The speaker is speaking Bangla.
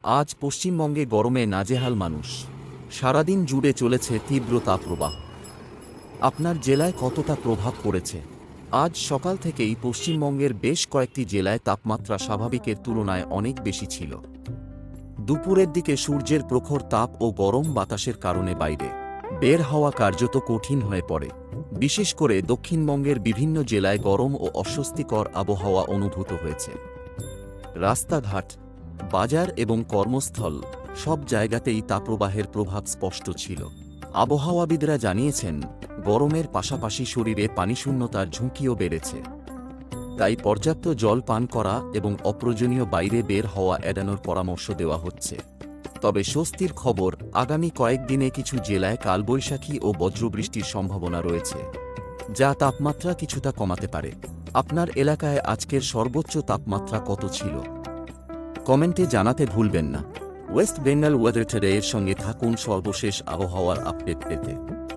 আজ পশ্চিমবঙ্গে গরমে নাজেহাল মানুষ। সারাদিন জুড়ে চলেছে তীব্র তাপপ্রবাহ। আপনার জেলায় কতটা প্রভাব পড়েছে? আজ সকাল থেকেই পশ্চিমবঙ্গের বেশ কয়েকটি জেলায় তাপমাত্রা স্বাভাবিকের তুলনায় অনেক বেশি ছিল। দুপুরের দিকে সূর্যের প্রখর তাপ ও গরম বাতাসের কারণে বাইরে বের হওয়া কার্যত কঠিন হয়ে পড়ে। বিশেষ করে দক্ষিণবঙ্গের বিভিন্ন জেলায় গরম ও অস্বস্তিকর আবহাওয়া অনুভূত হয়েছে। রাস্তাঘাট, বাজার এবং কর্মস্থল সব জায়গাতেই তাপপ্রবাহের প্রভাব স্পষ্ট ছিল। আবহাওয়াবিদরা জানিয়েছেন, গরমের পাশাপাশি শরীরে পানিশূন্যতার ঝুঁকিও বেড়েছে। তাই পর্যাপ্ত জল পান করা এবং অপ্রয়োজনীয় বাইরে বের হওয়া এড়ানোর পরামর্শ দেওয়া হচ্ছে। তবে স্বস্তির খবর, আগামী কয়েকদিনে কিছু জেলায় কালবৈশাখী ও বজ্রবৃষ্টির সম্ভাবনা রয়েছে, যা তাপমাত্রা কিছুটা কমাতে পারে। আপনার এলাকায় আজকের সর্বোচ্চ তাপমাত্রা কত ছিল? কমেন্টে জানাতে ভুলবেন না। ওয়েস্ট বেঙ্গল ওয়েদার টুডে এর সঙ্গে থাকুন সর্বশেষ আবহাওয়ার আপডেট পেতে।